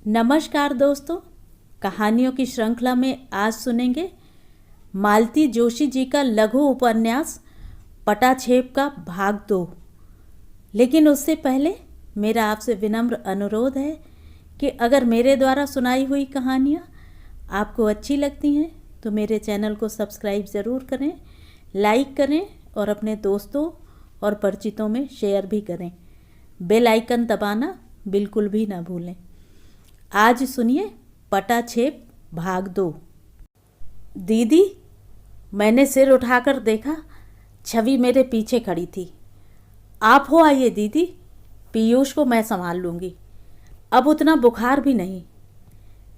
नमस्कार दोस्तों, कहानियों की श्रृंखला में आज सुनेंगे मालती जोशी जी का लघु उपन्यास पटाछेप का भाग 2। लेकिन उससे पहले मेरा आपसे विनम्र अनुरोध है कि अगर मेरे द्वारा सुनाई हुई कहानियाँ आपको अच्छी लगती हैं तो मेरे चैनल को सब्सक्राइब ज़रूर करें, लाइक करें और अपने दोस्तों और परिचितों में शेयर भी करें। बेल आइकन दबाना बिल्कुल भी ना भूलें। आज सुनिए पटाछेप भाग 2। दीदी, मैंने सिर उठाकर देखा। छवि मेरे पीछे खड़ी थी। आप हो आइए दीदी, पीयूष को मैं संभाल लूँगी। अब उतना बुखार भी नहीं।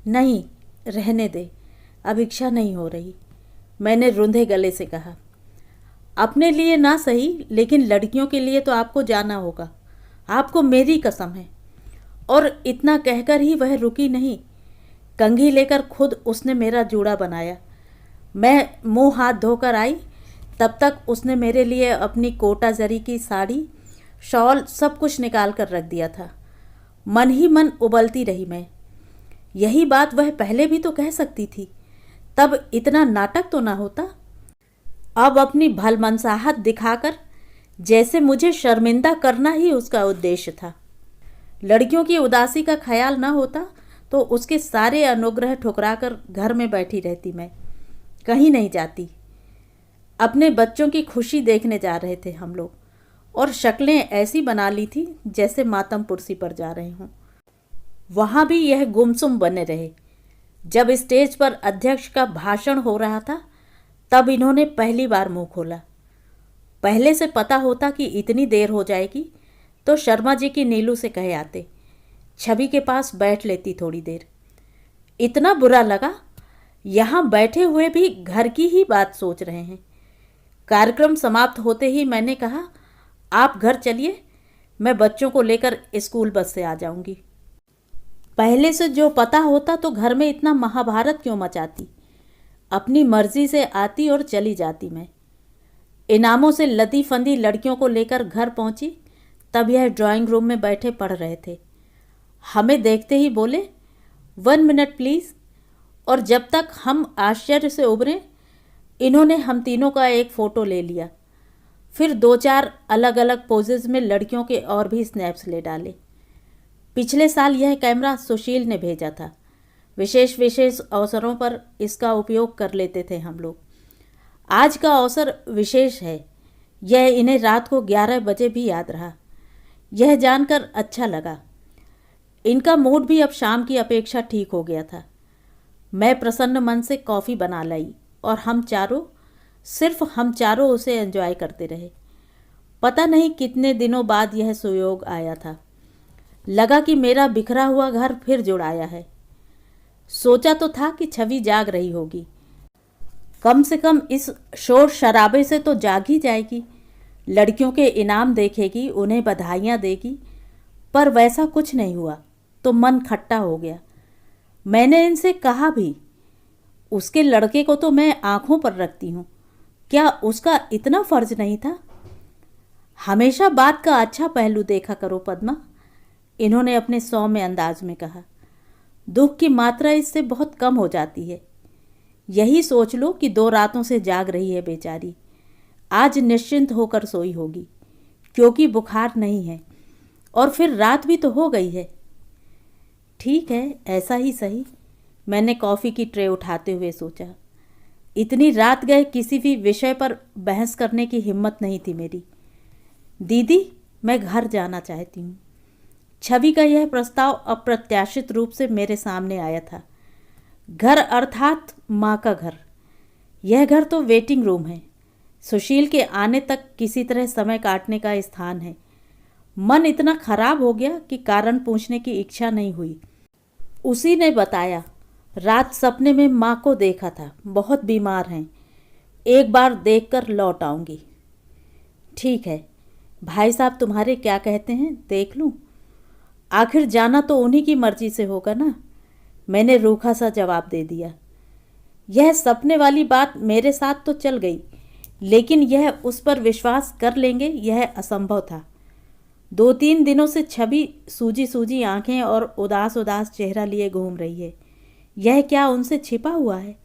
नहीं, रहने दे, अब इच्छा नहीं हो रही, मैंने रुंधे गले से कहा। अपने लिए ना सही, लेकिन लड़कियों के लिए तो आपको जाना होगा, आपको मेरी कसम है। और इतना कहकर ही वह रुकी नहीं। कंघी लेकर खुद उसने मेरा जूड़ा बनाया। मैं मुंह हाथ धोकर आई, तब तक उसने मेरे लिए अपनी कोटा जरी की साड़ी, शॉल सब कुछ निकाल कर रख दिया था। मन ही मन उबलती रही मैं। यही बात वह पहले भी तो कह सकती थी, तब इतना नाटक तो ना होता। अब अपनी भलमनसाहट दिखाकर जैसे मुझे शर्मिंदा करना ही उसका उद्देश्य था। लड़कियों की उदासी का ख्याल न होता तो उसके सारे अनुग्रह ठुकराकर घर में बैठी रहती। मैं कहीं नहीं जाती। अपने बच्चों की खुशी देखने जा रहे थे हम लोग, और शक्लें ऐसी बना ली थी जैसे मातम पुरसी पर जा रहे हों। वहाँ भी यह गुमसुम बने रहे। जब स्टेज पर अध्यक्ष का भाषण हो रहा था तब इन्होंने पहली बार मुंह खोला। पहले से पता होता कि इतनी देर हो जाएगी तो शर्मा जी की नीलू से कहे आते, छवि के पास बैठ लेती थोड़ी देर। इतना बुरा लगा, यहाँ बैठे हुए भी घर की ही बात सोच रहे हैं। कार्यक्रम समाप्त होते ही मैंने कहा, आप घर चलिए, मैं बच्चों को लेकर स्कूल बस से आ जाऊंगी। पहले से जो पता होता तो घर में इतना महाभारत क्यों मचाती। अपनी मर्जी से आती और चली जाती। मैं इनामों से लदी फंदी लड़कियों को लेकर घर पहुंची तब यह ड्राइंग रूम में बैठे पढ़ रहे थे। हमें देखते ही बोले, 1 मिनट प्लीज़। और जब तक हम आश्चर्य से उभरे, इन्होंने हम तीनों का एक फ़ोटो ले लिया। फिर 2-4 अलग अलग पोजेज में लड़कियों के और भी स्नैप्स ले डाले। पिछले साल यह कैमरा सुशील ने भेजा था। विशेष अवसरों पर इसका उपयोग कर लेते थे हम लोग। आज का अवसर विशेष है, यह इन्हें रात को 11 बजे भी याद रहा। यह जानकर अच्छा लगा। इनका मूड भी अब शाम की अपेक्षा ठीक हो गया था। मैं प्रसन्न मन से कॉफ़ी बना लाई और सिर्फ हम चारों उसे एंजॉय करते रहे। पता नहीं कितने दिनों बाद यह सुयोग आया था। लगा कि मेरा बिखरा हुआ घर फिर जुड़ाया है। सोचा तो था कि छवि जाग रही होगी, कम से कम इस शोर शराबे से तो जाग ही जाएगी। लड़कियों के इनाम देखेगी, उन्हें बधाइयाँ देगी। पर वैसा कुछ नहीं हुआ तो मन खट्टा हो गया। मैंने इनसे कहा भी, उसके लड़के को तो मैं आंखों पर रखती हूँ, क्या उसका इतना फर्ज नहीं था। हमेशा बात का अच्छा पहलू देखा करो पद्मा, इन्होंने अपने सौम्य अंदाज में कहा। दुख की मात्रा इससे बहुत कम हो जाती है। यही सोच लो कि 2 रातों से जाग रही है बेचारी। आज निश्चिंत होकर सोई होगी, क्योंकि बुखार नहीं है, और फिर रात भी तो हो गई है। ठीक है, ऐसा ही सही, मैंने कॉफ़ी की ट्रे उठाते हुए सोचा। इतनी रात गए किसी भी विषय पर बहस करने की हिम्मत नहीं थी मेरी। दीदी, मैं घर जाना चाहती हूँ। छवि का यह प्रस्ताव अप्रत्याशित रूप से मेरे सामने आया था। घर अर्थात माँ का घर। यह घर तो वेटिंग रूम है, सुशील के आने तक किसी तरह समय काटने का स्थान है। मन इतना खराब हो गया कि कारण पूछने की इच्छा नहीं हुई। उसी ने बताया, रात सपने में माँ को देखा था, बहुत बीमार हैं, एक बार देखकर लौट आऊँगी। ठीक है, भाई साहब तुम्हारे क्या कहते हैं देख लूँ। आखिर जाना तो उन्हीं की मर्जी से होगा ना, मैंने रूखा सा जवाब दे दिया। यह सपने वाली बात मेरे साथ तो चल गई, लेकिन यह उस पर विश्वास कर लेंगे यह असंभव था। 2-3 दिनों से छवि सूजी सूजी आंखें और उदास उदास चेहरा लिए घूम रही है। यह क्या उनसे छिपा हुआ है?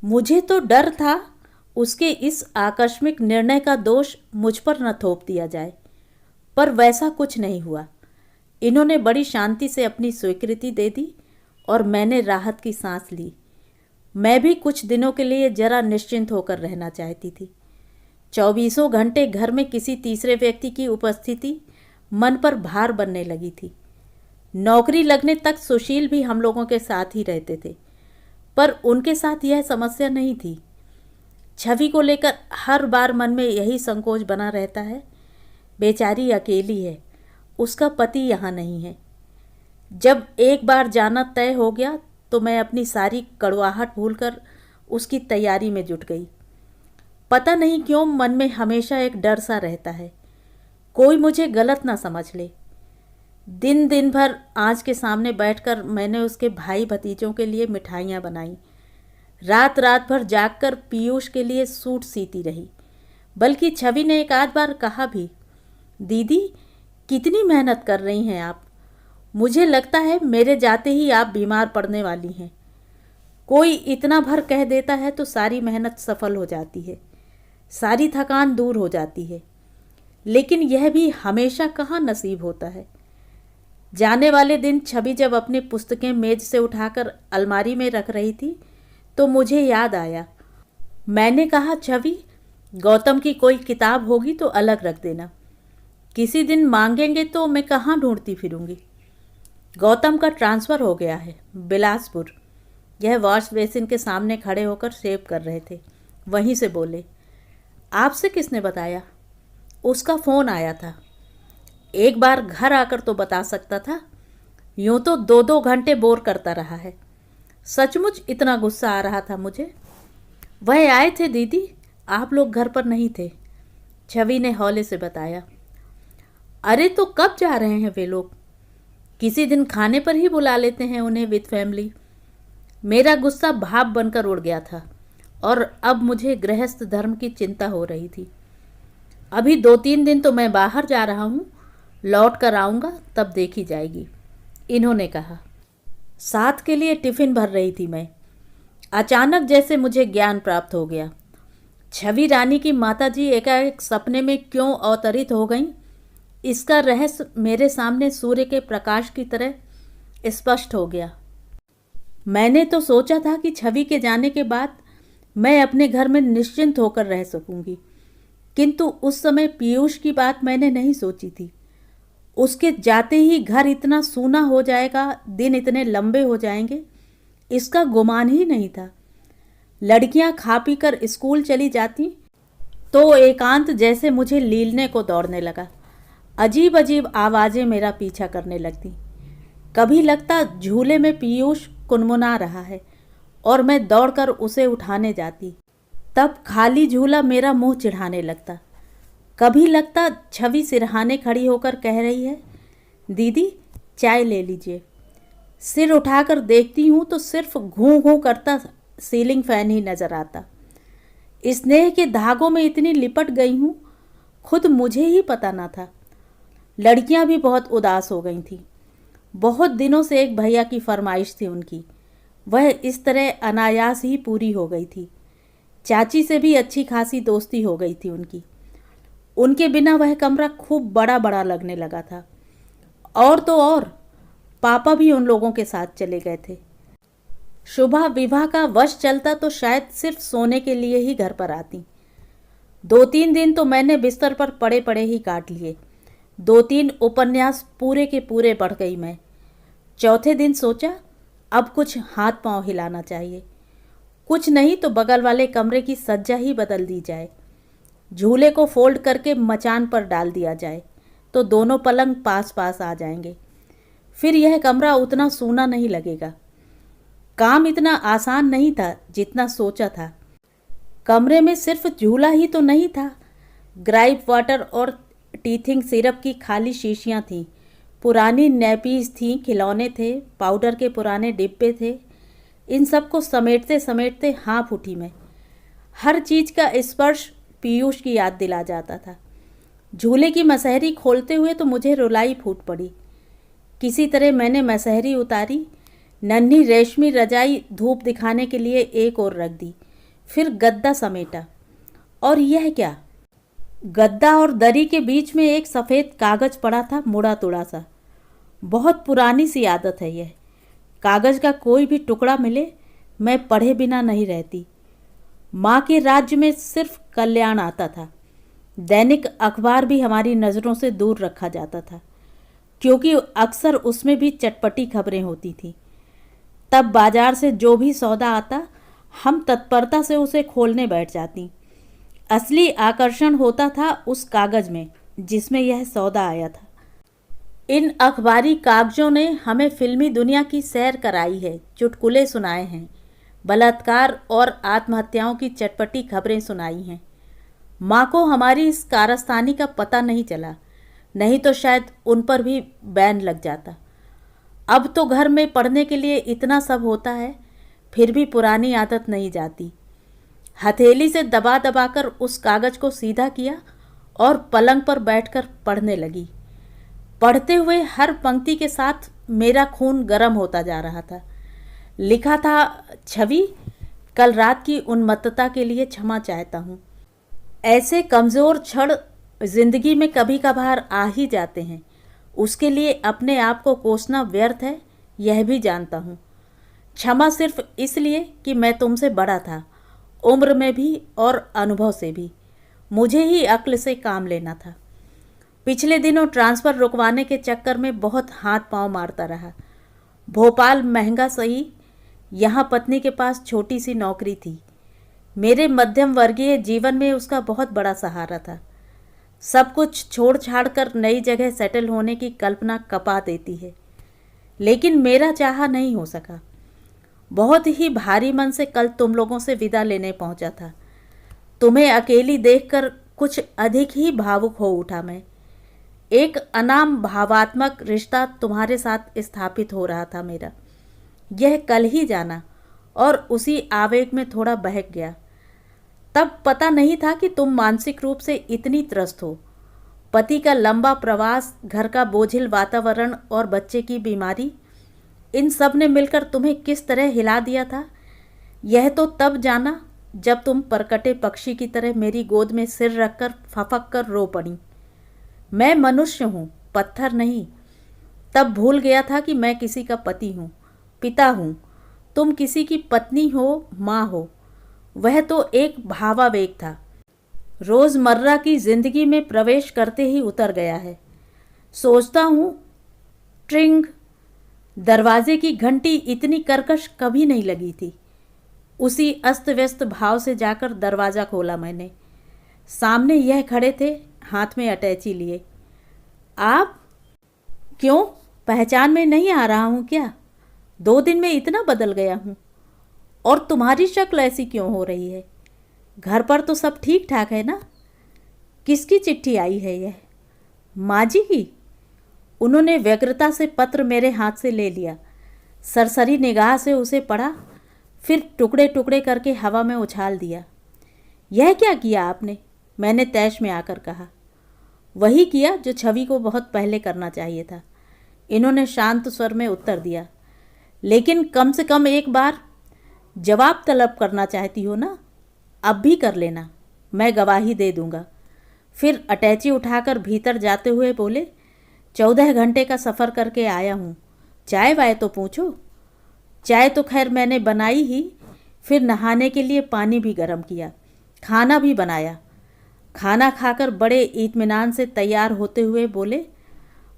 मुझे तो डर था उसके इस आकस्मिक निर्णय का दोष मुझ पर न थोप दिया जाए, पर वैसा कुछ नहीं हुआ। इन्होंने बड़ी शांति से अपनी स्वीकृति दे दी और मैंने राहत की सांस ली। मैं भी कुछ दिनों के लिए जरा निश्चिंत होकर रहना चाहती थी। 24 घंटे घर में किसी तीसरे व्यक्ति की उपस्थिति मन पर भार बनने लगी थी। नौकरी लगने तक सुशील भी हम लोगों के साथ ही रहते थे, पर उनके साथ यह समस्या नहीं थी। छवि को लेकर हर बार मन में यही संकोच बना रहता है, बेचारी अकेली है, उसका पति यहाँ नहीं है। जब एक बार जाना तय हो गया तो मैं अपनी सारी कड़वाहट भूलकर उसकी तैयारी में जुट गई। पता नहीं क्यों मन में हमेशा एक डर सा रहता है, कोई मुझे गलत ना समझ ले। दिन दिन भर आँच के सामने बैठकर मैंने उसके भाई भतीजों के लिए मिठाइयाँ बनाई। रात रात भर जागकर पीयूष के लिए सूट सीती रही। बल्कि छवि ने एक आध बार कहा भी, दीदी कितनी मेहनत कर रही हैं आप, मुझे लगता है मेरे जाते ही आप बीमार पड़ने वाली हैं। कोई इतना भर कह देता है तो सारी मेहनत सफल हो जाती है, सारी थकान दूर हो जाती है, लेकिन यह भी हमेशा कहाँ नसीब होता है। जाने वाले दिन छवि जब अपनी पुस्तकें मेज से उठाकर अलमारी में रख रही थी तो मुझे याद आया। मैंने कहा, छवि गौतम की कोई किताब होगी तो अलग रख देना, किसी दिन मांगेंगे तो मैं कहाँ ढूंढती फिरूंगी। गौतम का ट्रांसफ़र हो गया है बिलासपुर। यह वॉश बेसिन के सामने खड़े होकर शेव कर रहे थे, वहीं से बोले, आपसे किसने बताया? उसका फ़ोन आया था, एक बार घर आकर तो बता सकता था, यूँ तो 2-2 घंटे बोर करता रहा है। सचमुच इतना गुस्सा आ रहा था मुझे। वह आए थे दीदी, आप लोग घर पर नहीं थे, छवि ने हौले से बताया। अरे तो कब जा रहे हैं वे लोग? किसी दिन खाने पर ही बुला लेते हैं उन्हें विद फैमिली। मेरा गुस्सा भाप बनकर उड़ गया था और अब मुझे गृहस्थ धर्म की चिंता हो रही थी। अभी 2-3 दिन तो मैं बाहर जा रहा हूँ, लौट कर आऊँगा तब देखी जाएगी, इन्होंने कहा। साथ के लिए टिफ़िन भर रही थी मैं। अचानक जैसे मुझे ज्ञान प्राप्त हो गया। छवि रानी की माताजी एकाएक सपने में क्यों अवतरित हो गईं, इसका रहस्य मेरे सामने सूर्य के प्रकाश की तरह स्पष्ट हो गया। मैंने तो सोचा था कि छवि के जाने के बाद मैं अपने घर में निश्चिंत होकर रह सकूंगी, किंतु उस समय पीयूष की बात मैंने नहीं सोची थी। उसके जाते ही घर इतना सूना हो जाएगा, दिन इतने लंबे हो जाएंगे, इसका गुमान ही नहीं था। लड़कियां खा पी कर स्कूल चली जाती तो एकांत जैसे मुझे लीलने को दौड़ने लगा। अजीब अजीब आवाज़ें मेरा पीछा करने लगती। कभी लगता झूले में पीयूष कुनमुना रहा है और मैं दौड़कर उसे उठाने जाती, तब खाली झूला मेरा मुंह चिढ़ाने लगता। कभी लगता छवि सिरहाने खड़ी होकर कह रही है, दीदी चाय ले लीजिए। सिर उठाकर देखती हूँ तो सिर्फ घूं घूं करता सीलिंग फैन ही नजर आता। स्नेह के धागों में इतनी लिपट गई हूँ, खुद मुझे ही पता ना था। लड़कियां भी बहुत उदास हो गई थीं। बहुत दिनों से एक भैया की फरमाइश थी उनकी, वह इस तरह अनायास ही पूरी हो गई थी। चाची से भी अच्छी खासी दोस्ती हो गई थी उनकी। उनके बिना वह कमरा खूब बड़ा बड़ा लगने लगा था। और तो और पापा भी उन लोगों के साथ चले गए थे। शुभा विवाह का वश चलता तो शायद सिर्फ सोने के लिए ही घर पर आती। 2-3 दिन तो मैंने बिस्तर पर पड़े पड़े ही काट लिए। 2-3 उपन्यास पूरे के पूरे पढ़ गई मैं। चौथे दिन सोचा अब कुछ हाथ पांव हिलाना चाहिए, कुछ नहीं तो बगल वाले कमरे की सज्जा ही बदल दी जाए। झूले को फोल्ड करके मचान पर डाल दिया जाए तो दोनों पलंग पास पास आ जाएंगे, फिर यह कमरा उतना सूना नहीं लगेगा। काम इतना आसान नहीं था जितना सोचा था। कमरे में सिर्फ झूला ही तो नहीं था, ग्राइप वाटर और टीथिंग सिरप की खाली शीशियाँ थीं, पुरानी नैपीज थीं, खिलौने थे, पाउडर के पुराने डिब्बे थे। इन सब को समेटते समेटते हाँफ उठी मैं। हर चीज़ का स्पर्श पीयूष की याद दिला जाता था। झूले की मसहरी खोलते हुए तो मुझे रुलाई फूट पड़ी। किसी तरह मैंने मसहरी उतारी, नन्ही रेशमी रजाई धूप दिखाने के लिए एक और रख दी, फिर गद्दा समेटा। और यह क्या? गद्दा और दरी के बीच में एक सफ़ेद कागज़ पड़ा था, मुड़ा तुड़ा सा। बहुत पुरानी सी आदत है यह। कागज़ का कोई भी टुकड़ा मिले मैं पढ़े बिना नहीं रहती। माँ के राज्य में सिर्फ कल्याण आता था। दैनिक अखबार भी हमारी नज़रों से दूर रखा जाता था, क्योंकि अक्सर उसमें भी चटपटी खबरें होती थीं। तब बाजार से जो भी सौदा आता, हम तत्परता से उसे खोलने बैठ जाती। असली आकर्षण होता था उस कागज़ में जिसमें यह सौदा आया था। इन अखबारी कागज़ों ने हमें फिल्मी दुनिया की सैर कराई है, चुटकुले सुनाए हैं, बलात्कार और आत्महत्याओं की चटपटी खबरें सुनाई हैं। माँ को हमारी इस कारस्तानी का पता नहीं चला, नहीं तो शायद उन पर भी बैन लग जाता। अब तो घर में पढ़ने के लिए इतना सब होता है, फिर भी पुरानी आदत नहीं जाती। हथेली से दबा दबाकर उस कागज़ को सीधा किया और पलंग पर बैठकर पढ़ने लगी। पढ़ते हुए हर पंक्ति के साथ मेरा खून गर्म होता जा रहा था। लिखा था, छवि, कल रात की उन्मत्तता के लिए क्षमा चाहता हूँ। ऐसे कमज़ोर क्षण जिंदगी में कभी कभार आ ही जाते हैं, उसके लिए अपने आप को कोसना व्यर्थ है, यह भी जानता हूँ। क्षमा सिर्फ इसलिए कि मैं तुमसे बड़ा था, उम्र में भी और अनुभव से भी। मुझे ही अक्ल से काम लेना था। पिछले दिनों ट्रांसफ़र रुकवाने के चक्कर में बहुत हाथ पांव मारता रहा। भोपाल महंगा सही, यहाँ पत्नी के पास छोटी सी नौकरी थी। मेरे मध्यम वर्गीय जीवन में उसका बहुत बड़ा सहारा था। सब कुछ छोड़ छाड़ कर नई जगह सेटल होने की कल्पना कपा देती है, लेकिन मेरा चाहा नहीं हो सका। बहुत ही भारी मन से कल तुम लोगों से विदा लेने पहुंचा था। तुम्हें अकेली देखकर कुछ अधिक ही भावुक हो उठा मैं। एक अनाम भावात्मक रिश्ता तुम्हारे साथ स्थापित हो रहा था मेरा। यह कल ही जाना और उसी आवेग में थोड़ा बहक गया। तब पता नहीं था कि तुम मानसिक रूप से इतनी त्रस्त हो। पति का लंबा प्रवास, घर का बोझिल वातावरण और बच्चे की बीमारी, इन सब ने मिलकर तुम्हें किस तरह हिला दिया था, यह तो तब जाना जब तुम परकटे पक्षी की तरह मेरी गोद में सिर रखकर फफक कर रो पड़ी। मैं मनुष्य हूँ, पत्थर नहीं। तब भूल गया था कि मैं किसी का पति हूँ, पिता हूँ, तुम किसी की पत्नी हो, माँ हो। वह तो एक भावावेग था, रोज़मर्रा की जिंदगी में प्रवेश करते ही उतर गया है। सोचता हूँ, ट्रिंग, दरवाजे की घंटी इतनी कर्कश कभी नहीं लगी थी। उसी अस्त व्यस्त भाव से जाकर दरवाज़ा खोला मैंने। सामने यह खड़े थे, हाथ में अटैची लिए। आप? क्यों, पहचान में नहीं आ रहा हूँ क्या? 2 दिन में इतना बदल गया हूँ। और तुम्हारी शक्ल ऐसी क्यों हो रही है? घर पर तो सब ठीक ठाक है ना? किसकी चिट्ठी आई है यह? माँ जी की? उन्होंने व्यग्रता से पत्र मेरे हाथ से ले लिया, सरसरी निगाह से उसे पढ़ा, फिर टुकड़े टुकड़े करके हवा में उछाल दिया। यह क्या किया आपने? मैंने तैश में आकर कहा। वही किया जो छवि को बहुत पहले करना चाहिए था, इन्होंने शांत स्वर में उत्तर दिया। लेकिन कम से कम एक बार जवाब तलब करना चाहती हो ना? अब भी कर लेना, मैं गवाही दे दूंगा। फिर अटैची उठाकर भीतर जाते हुए बोले, 14 घंटे का सफ़र करके आया हूँ, चाय वाय तो पूछो। चाय तो खैर मैंने बनाई ही, फिर नहाने के लिए पानी भी गर्म किया, खाना भी बनाया। खाना खाकर बड़े इत्मीनान से तैयार होते हुए बोले,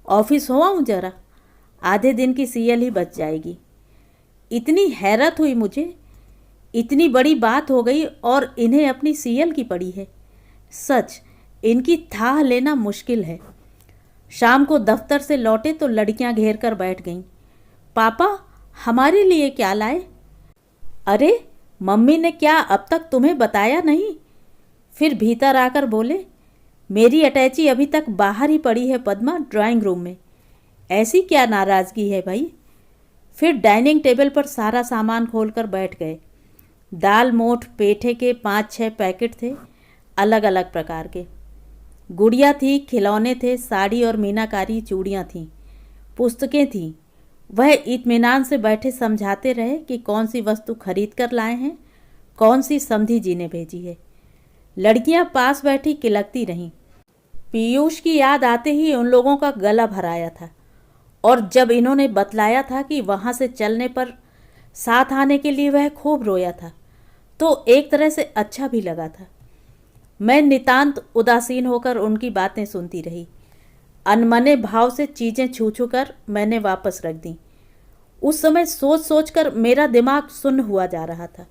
ऑफिस हो आऊँ जरा, आधे दिन की सीएल ही बच जाएगी। इतनी हैरत हुई मुझे, इतनी बड़ी बात हो गई और इन्हें अपनी सीएल की पड़ी है। सच, इनकी थाह लेना मुश्किल है। शाम को दफ्तर से लौटे तो लड़कियां घेर कर बैठ गईं। पापा, हमारे लिए क्या लाए? अरे, मम्मी ने क्या अब तक तुम्हें बताया नहीं? फिर भीतर आकर बोले, मेरी अटैची अभी तक बाहर ही पड़ी है पद्मा, ड्राइंग रूम में। ऐसी क्या नाराज़गी है भाई? फिर डाइनिंग टेबल पर सारा सामान खोलकर बैठ गए। दाल मोठ पेठे के 5-6 पैकेट थे, अलग अलग प्रकार के। गुड़िया थी, खिलौने थे, साड़ी और मीनाकारी चूड़ियाँ थीं, पुस्तकें थीं। वह इत्मीनान से बैठे समझाते रहे कि कौन सी वस्तु खरीद कर लाए हैं, कौन सी समधी जी ने भेजी है। लड़कियां पास बैठी किलकती रहीं। पीयूष की याद आते ही उन लोगों का गला भराया था, और जब इन्होंने बतलाया था कि वहाँ से चलने पर साथ आने के लिए वह खूब रोया था, तो एक तरह से अच्छा भी लगा था। मैं नितांत उदासीन होकर उनकी बातें सुनती रही। अनमने भाव से चीज़ें छू छू कर मैंने वापस रख दी। उस समय सोच सोच कर मेरा दिमाग सुन्न हुआ जा रहा था।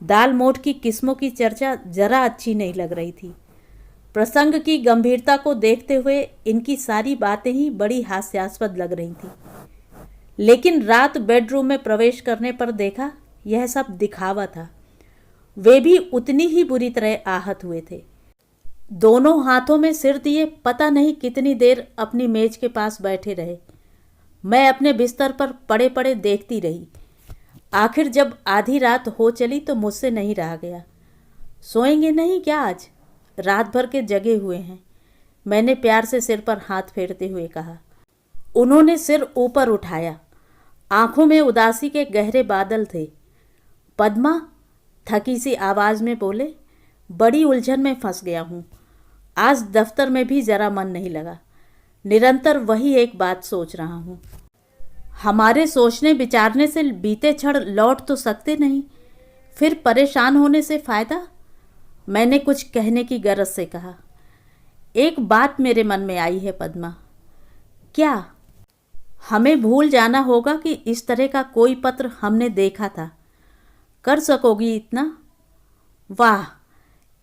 दाल मोठ की किस्मों की चर्चा जरा अच्छी नहीं लग रही थी। प्रसंग की गंभीरता को देखते हुए इनकी सारी बातें ही बड़ी हास्यास्पद लग रही थी। लेकिन रात बेडरूम में प्रवेश करने पर देखा यह सब दिखावा था। वे भी उतनी ही बुरी तरह आहत हुए थे। दोनों हाथों में सिर दिए पता नहीं कितनी देर अपनी मेज के पास बैठे रहे। मैं अपने बिस्तर पर पड़े पड़े देखती रही। आखिर जब आधी रात हो चली तो मुझसे नहीं रहा गया। सोएंगे नहीं क्या आज? रात भर के जगे हुए हैं, मैंने प्यार से सिर पर हाथ फेरते हुए कहा। उन्होंने सिर ऊपर उठाया। आंखों में उदासी के गहरे बादल थे। पद्मा, थकी सी आवाज़ में बोले, बड़ी उलझन में फंस गया हूँ। आज दफ्तर में भी ज़रा मन नहीं लगा। निरंतर वही एक बात सोच रहा हूँ। हमारे सोचने विचारने से बीते क्षण लौट तो सकते नहीं, फिर परेशान होने से फ़ायदा? मैंने कुछ कहने की गरज से कहा। एक बात मेरे मन में आई है पद्मा। क्या? हमें भूल जाना होगा कि इस तरह का कोई पत्र हमने देखा था। कर सकोगी इतना? वाह,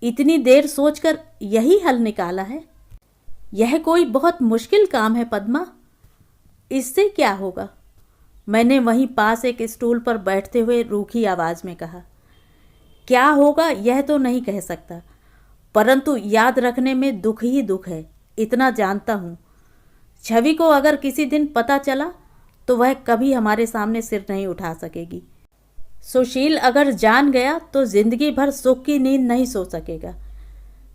इतनी देर सोचकर यही हल निकाला है। यह कोई बहुत मुश्किल काम है पद्मा। इससे क्या होगा? मैंने वहीं पास एक स्टूल पर बैठते हुए रूखी आवाज़ में कहा। क्या होगा यह तो नहीं कह सकता, परंतु याद रखने में दुख ही दुख है, इतना जानता हूँ। छवि को अगर किसी दिन पता चला तो वह कभी हमारे सामने सिर नहीं उठा सकेगी। सुशील अगर जान गया तो जिंदगी भर सुख की नींद नहीं सो सकेगा।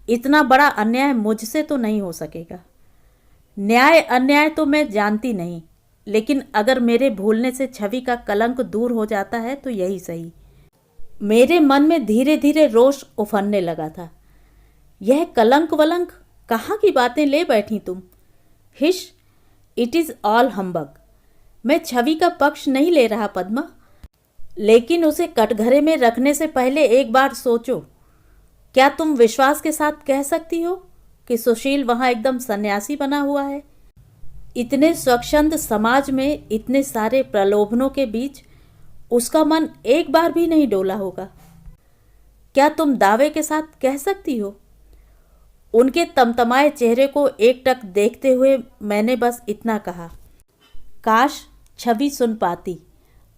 इतना बड़ा अन्याय मुझसे तो नहीं हो सकेगा। न्याय अन्याय तो मैं जानती नहीं, लेकिन अगर मेरे भूलने से छवि का कलंक दूर हो जाता है तो यही सही। मेरे मन में धीरे धीरे रोष उफनने लगा था। यह कलंक वलंक कहाँ की बातें ले बैठी तुम? Hush, it is all humbug. मैं छवि का पक्ष नहीं ले रहा पद्मा, लेकिन उसे कटघरे में रखने से पहले एक बार सोचो। क्या तुम विश्वास के साथ कह सकती हो कि सुशील वहाँ एकदम सन्यासी बना हुआ है? इतने स्वच्छंद समाज में, इतने सारे प्रलोभनों के बीच उसका मन एक बार भी नहीं डोला होगा। क्या तुम दावे के साथ कह सकती हो? उनके तमतमाए चेहरे को एकटक देखते हुए मैंने बस इतना कहा। काश छवि सुन पाती।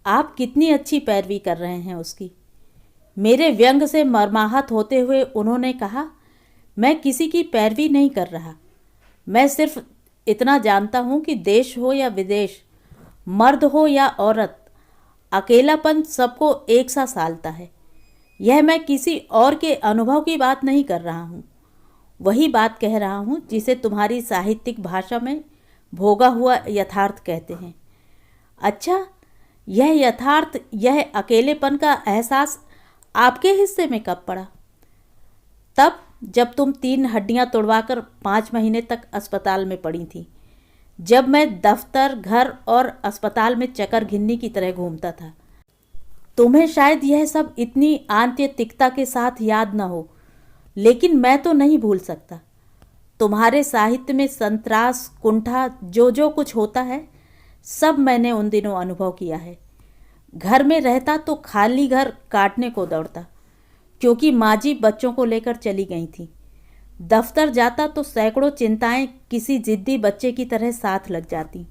आप कितनी अच्छी पैरवी कर रहे हैं उसकी। मेरे व्यंग से मर्माहत होते हुए उन्होंने कहा, मैं किसी की पैरवी नहीं कर रहा। मैं सिर्फ इतना जानता हूँ कि देश हो या विदेश, मर्द हो या औरत, अकेलापन सबको एक सा सालता है। यह मैं किसी और के अनुभव की बात नहीं कर रहा हूँ। वही बात कह रहा हूँ जिसे तुम्हारी साहित्यिक भाषा में भोगा हुआ यथार्थ कहते हैं। अच्छा, यह यथार्थ, यह अकेलेपन का एहसास आपके हिस्से में कब पड़ा? तब जब तुम 3 हड्डियां तोड़वाकर 5 महीने तक अस्पताल में पड़ी थी, जब मैं दफ्तर, घर और अस्पताल में चकर घिन्नी की तरह घूमता था। तुम्हें शायद यह सब इतनी आंत्यतिकता के साथ याद न हो, लेकिन मैं तो नहीं भूल सकता। तुम्हारे साहित्य में संतरास, कुंठा, जो कुछ होता है, सब मैंने उन दिनों अनुभव किया है। घर में रहता तो खाली घर काटने को दौड़ता, क्योंकि माँ जी बच्चों को लेकर चली गई थी। दफ्तर जाता तो सैकड़ों चिंताएं किसी जिद्दी बच्चे की तरह साथ लग जाती।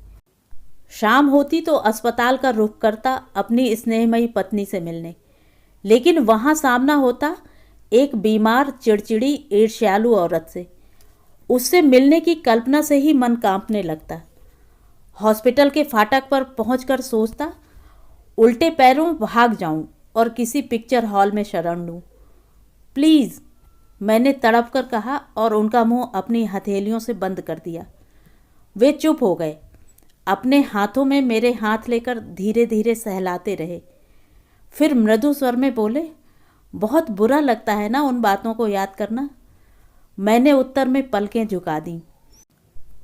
शाम होती तो अस्पताल का रुख करता अपनी स्नेहमयी पत्नी से मिलने, लेकिन वहाँ सामना होता एक बीमार, चिड़चिड़ी, ईर्ष्यालु औरत से। उससे मिलने की कल्पना से ही मन कांपने लगता। हॉस्पिटल के फाटक पर पहुंचकर सोचता, उल्टे पैरों भाग जाऊं और किसी पिक्चर हॉल में शरण लूं। प्लीज़ मैंने तड़प कर कहा और उनका मुंह अपनी हथेलियों से बंद कर दिया। वे चुप हो गए, अपने हाथों में मेरे हाथ लेकर धीरे धीरे सहलाते रहे। फिर मृदु स्वर में बोले, बहुत बुरा लगता है ना उन बातों को याद करना। मैंने उत्तर में पलकें झुका दी।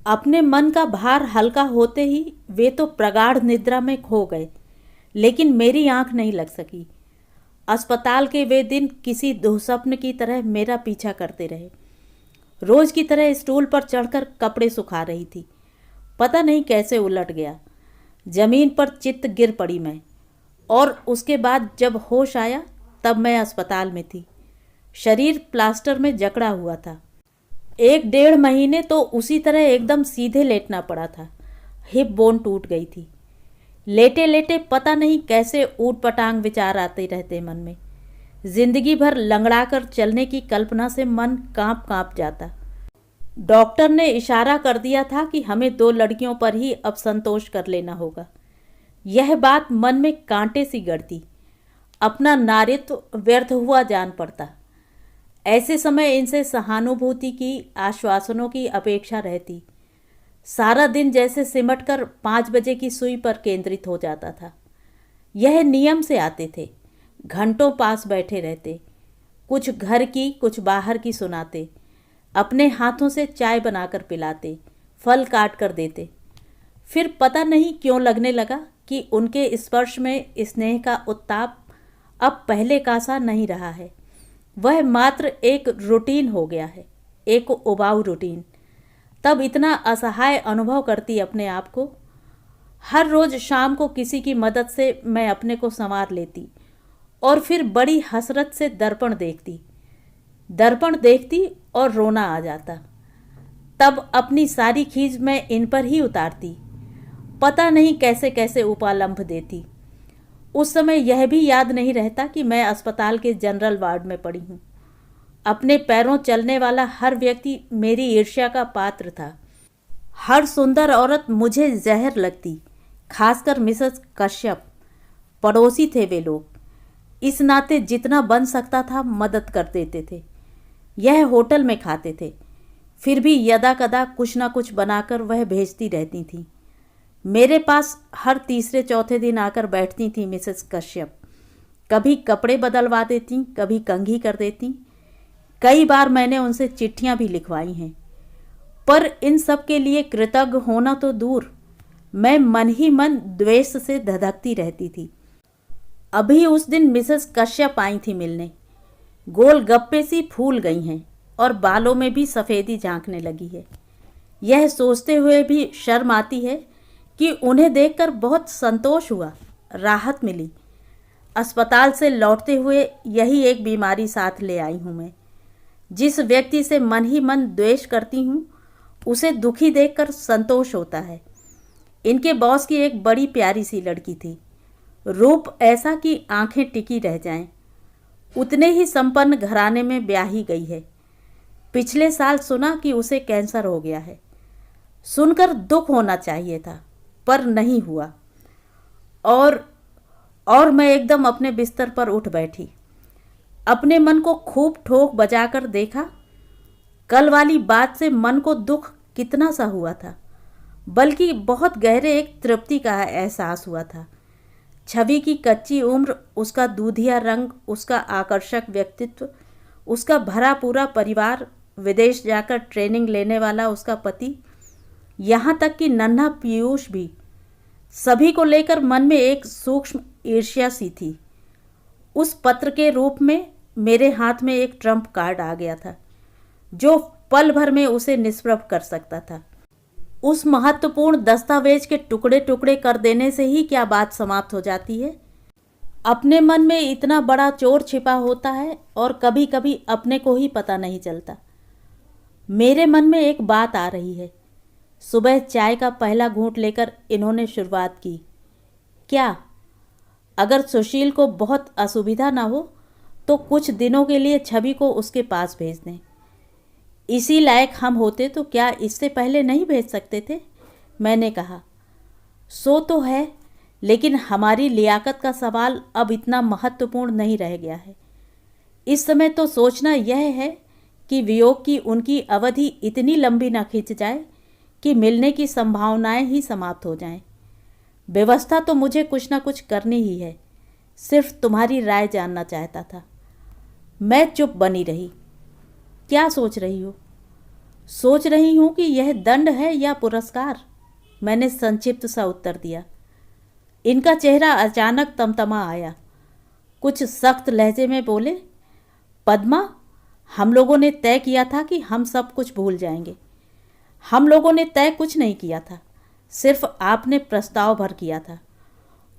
अपने मन का भार हल्का होते ही वे तो प्रगाढ़ निद्रा में खो गए, लेकिन मेरी आंख नहीं लग सकी। अस्पताल के वे दिन किसी दुःस्वप्न की तरह मेरा पीछा करते रहे। रोज की तरह स्टूल पर चढ़कर कपड़े सुखा रही थी। पता नहीं कैसे उलट गया, जमीन पर चित्त गिर पड़ी मैं। और उसके बाद जब होश आया तब मैं अस्पताल में थी। शरीर प्लास्टर में जकड़ा हुआ था। 1-1.5 महीने तो उसी तरह एकदम सीधे लेटना पड़ा था। हिप बोन टूट गई थी। लेटे लेटे पता नहीं कैसे ऊट पटांग विचार आते रहते मन में। जिंदगी भर लंगड़ा कर चलने की कल्पना से मन कांप कांप जाता। डॉक्टर ने इशारा कर दिया था कि हमें 2 लड़कियों पर ही अब संतोष कर लेना होगा। यह बात मन में कांटे सी गड़ती। अपना नारित्व व्यर्थ हुआ जान पड़ता। ऐसे समय इनसे सहानुभूति की, आश्वासनों की अपेक्षा रहती। सारा दिन जैसे सिमट कर 5 बजे की सुई पर केंद्रित हो जाता था। यह नियम से आते थे, घंटों पास बैठे रहते, कुछ घर की कुछ बाहर की सुनाते, अपने हाथों से चाय बनाकर पिलाते, फल काट कर देते। फिर पता नहीं क्यों लगने लगा कि उनके स्पर्श में स्नेह का उत्ताप अब पहले का सा नहीं रहा है। वह मात्र एक रूटीन हो गया है, एक उबाऊ रूटीन। तब इतना असहाय अनुभव करती अपने आप को। हर रोज शाम को किसी की मदद से मैं अपने को संवार लेती और फिर बड़ी हसरत से दर्पण देखती और रोना आ जाता। तब अपनी सारी खीज मैं इन पर ही उतारती। पता नहीं कैसे कैसे उपालंभ देती। उस समय यह भी याद नहीं रहता कि मैं अस्पताल के जनरल वार्ड में पड़ी हूँ। अपने पैरों चलने वाला हर व्यक्ति मेरी ईर्ष्या का पात्र था। हर सुंदर औरत मुझे जहर लगती, खासकर मिसेस कश्यप। पड़ोसी थे वे लोग। इस नाते जितना बन सकता था मदद कर देते थे। यह होटल में खाते थे, फिर भी यदा कदा कुछ ना कुछ बनाकर वह भेजती रहती थी। मेरे पास हर तीसरे चौथे दिन आकर बैठती थी मिसेस कश्यप। कभी कपड़े बदलवा देती, कभी कंघी कर देती। कई बार मैंने उनसे चिट्ठियां भी लिखवाई हैं। पर इन सब के लिए कृतज्ञ होना तो दूर, मैं मन ही मन द्वेष से धधकती रहती थी। अभी उस दिन मिसेस कश्यप आई थी मिलने। गोल गप्पे सी फूल गई हैं और बालों में भी सफ़ेदी झांकने लगी है। यह सोचते हुए भी शर्म आती है कि उन्हें देखकर बहुत संतोष हुआ, राहत मिली। अस्पताल से लौटते हुए यही एक बीमारी साथ ले आई हूँ मैं। जिस व्यक्ति से मन ही मन द्वेष करती हूँ उसे दुखी देखकर संतोष होता है। इनके बॉस की एक बड़ी प्यारी सी लड़की थी, रूप ऐसा कि आंखें टिकी रह जाएं। उतने ही संपन्न घराने में ब्याही गई है। पिछले साल सुना कि उसे कैंसर हो गया है। सुनकर दुख होना चाहिए था, पर नहीं हुआ। और मैं एकदम अपने बिस्तर पर उठ बैठी। अपने मन को खूब ठोक बजाकर देखा। कल वाली बात से मन को दुख कितना सा हुआ था, बल्कि बहुत गहरे एक तृप्ति का एहसास हुआ था। छवि की कच्ची उम्र, उसका दूधिया रंग, उसका आकर्षक व्यक्तित्व, उसका भरा पूरा परिवार, विदेश जाकर ट्रेनिंग लेने वाला उसका पति, यहाँ तक कि नन्हा पीयूष भी, सभी को लेकर मन में एक सूक्ष्म ईर्ष्या सी थी। उस पत्र के रूप में मेरे हाथ में एक ट्रम्प कार्ड आ गया था जो पल भर में उसे निष्प्रभ कर सकता था। उस महत्वपूर्ण दस्तावेज के टुकड़े टुकड़े कर देने से ही क्या बात समाप्त हो जाती है। अपने मन में इतना बड़ा चोर छिपा होता है और कभी कभी अपने को ही पता नहीं चलता। मेरे मन में एक बात आ रही है। सुबह चाय का पहला घूंट लेकर इन्होंने शुरुआत की। क्या अगर सुशील को बहुत असुविधा ना हो तो कुछ दिनों के लिए छवि को उसके पास भेज दें। इसी लायक हम होते तो क्या इससे पहले नहीं भेज सकते थे? मैंने कहा। सो तो है, लेकिन हमारी लियाकत का सवाल अब इतना महत्वपूर्ण नहीं रह गया है। इस समय तो सोचना यह है कि वियोग की उनकी अवधि इतनी लंबी न खिंच जाए कि मिलने की संभावनाएं ही समाप्त हो जाएं। व्यवस्था तो मुझे कुछ न कुछ करनी ही है, सिर्फ तुम्हारी राय जानना चाहता था। मैं चुप बनी रही। क्या सोच रही हो? सोच रही हूँ कि यह दंड है या पुरस्कार, मैंने संक्षिप्त सा उत्तर दिया। इनका चेहरा अचानक तमतमा आया। कुछ सख्त लहजे में बोले, पद्मा, हम लोगों ने तय किया था कि हम सब कुछ भूल जाएंगे। हम लोगों ने तय कुछ नहीं किया था, सिर्फ आपने प्रस्ताव भर किया था।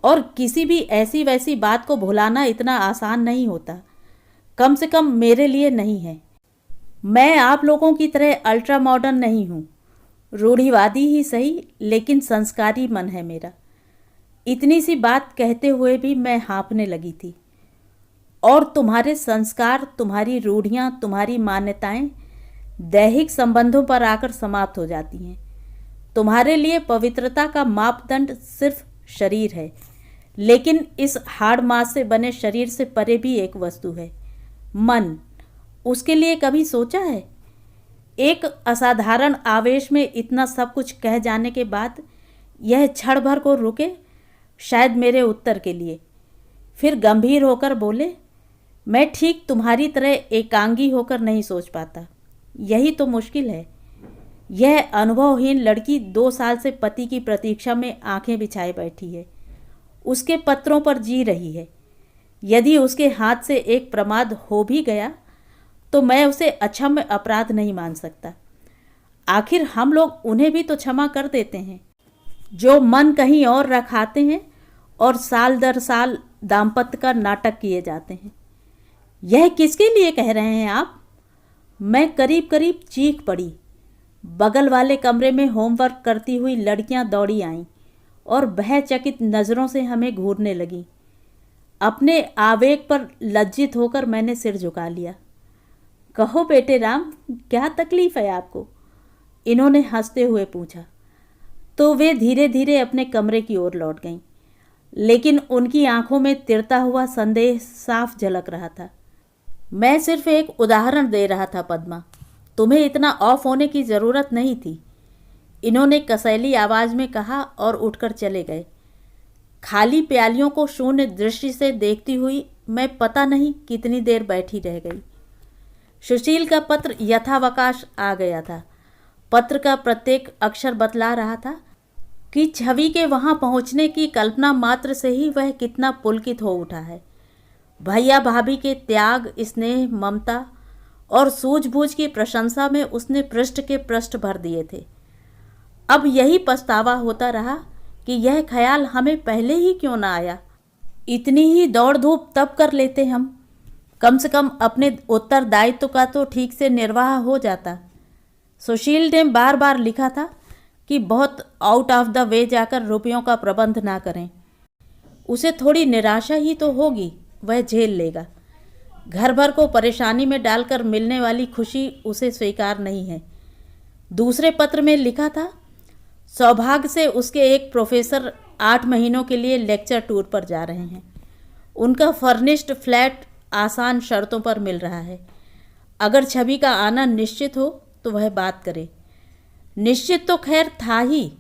और किसी भी ऐसी वैसी बात को भुलाना इतना आसान नहीं होता, कम से कम मेरे लिए नहीं है। मैं आप लोगों की तरह अल्ट्रा मॉडर्न नहीं हूँ, रूढ़िवादी ही सही, लेकिन संस्कारी मन है मेरा। इतनी सी बात कहते हुए भी मैं हाँफने लगी थी। और तुम्हारे संस्कार, तुम्हारी रूढ़ियाँ, तुम्हारी मान्यताएं दैहिक संबंधों पर आकर समाप्त हो जाती हैं। तुम्हारे लिए पवित्रता का मापदंड सिर्फ शरीर है, लेकिन इस हाड़ मांस से बने शरीर से परे भी एक वस्तु है, मन। उसके लिए कभी सोचा है? एक असाधारण आवेश में इतना सब कुछ कह जाने के बाद यह क्षण भर को रुके, शायद मेरे उत्तर के लिए। फिर गंभीर होकर बोले, मैं ठीक तुम्हारी तरह एकांगी होकर नहीं सोच पाता, यही तो मुश्किल है। यह अनुभवहीन लड़की 2 साल से पति की प्रतीक्षा में आंखें बिछाए बैठी है, उसके पत्रों पर जी रही है। यदि उसके हाथ से एक प्रमाद हो भी गया तो मैं उसे अक्षम्य अपराध नहीं मान सकता। आखिर हम लोग उन्हें भी तो क्षमा कर देते हैं जो मन कहीं और रखाते हैं और साल दर साल दाम्पत्य का नाटक किए जाते हैं। यह किसके लिए कह रहे हैं आप? मैं करीब करीब चीख पड़ी। बगल वाले कमरे में होमवर्क करती हुई लड़कियां दौड़ी आईं और भयचकित नज़रों से हमें घूरने लगीं। अपने आवेग पर लज्जित होकर मैंने सिर झुका लिया। कहो बेटे राम, क्या तकलीफ है आपको? इन्होंने हंसते हुए पूछा। तो वे धीरे धीरे अपने कमरे की ओर लौट गईं, लेकिन उनकी आंखों में तिरता हुआ संदेह साफ झलक रहा था। मैं सिर्फ एक उदाहरण दे रहा था पद्मा, तुम्हें इतना ऑफ होने की ज़रूरत नहीं थी, इन्होंने कसैली आवाज़ में कहा और उठकर चले गए। खाली प्यालियों को शून्य दृष्टि से देखती हुई मैं पता नहीं कितनी देर बैठी रह गई। सुशील का पत्र यथावकाश आ गया था। पत्र का प्रत्येक अक्षर बतला रहा था कि छवि के वहां पहुंचने की कल्पना मात्र से ही वह कितना पुलकित हो उठा है। भैया भाभी के त्याग, स्नेह, ममता और सूझबूझ की प्रशंसा में उसने पृष्ठ के पृष्ठ भर दिए थे। अब यही पछतावा होता रहा कि यह ख्याल हमें पहले ही क्यों ना आया। इतनी ही दौड़ धूप तब कर लेते हम, कम से कम अपने उत्तरदायित्व का तो ठीक से निर्वाह हो जाता। सुशील ने बार बार लिखा था कि बहुत आउट ऑफ द वे जाकर रुपयों का प्रबंध ना करें। उसे थोड़ी निराशा ही तो होगी, वह झेल लेगा। घर भर को परेशानी में डालकर मिलने वाली खुशी उसे स्वीकार नहीं है। दूसरे पत्र में लिखा था, सौभाग्य से उसके एक प्रोफेसर 8 महीनों के लिए लेक्चर टूर पर जा रहे हैं। उनका फर्निश्ड फ्लैट आसान शर्तों पर मिल रहा है। अगर छवि का आना निश्चित हो तो वह बात करे। निश्चित तो खैर था ही।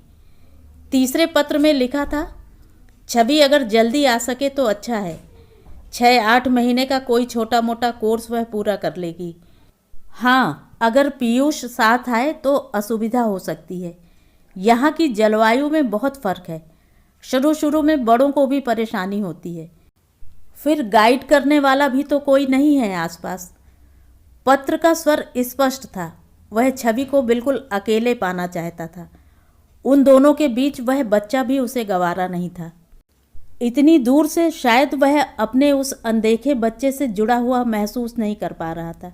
तीसरे पत्र में लिखा था, छवि अगर जल्दी आ सके तो अच्छा है। 6-8 महीने का कोई छोटा मोटा कोर्स वह पूरा कर लेगी। हाँ, अगर पीयूष साथ आए तो असुविधा हो सकती है। यहाँ की जलवायु में बहुत फ़र्क है। शुरू शुरू में बड़ों को भी परेशानी होती है, फिर गाइड करने वाला भी तो कोई नहीं है आसपास। पत्र का स्वर स्पष्ट था, वह छवि को बिल्कुल अकेले पाना चाहता था। उन दोनों के बीच वह बच्चा भी उसे गंवारा नहीं था। इतनी दूर से शायद वह अपने उस अनदेखे बच्चे से जुड़ा हुआ महसूस नहीं कर पा रहा था।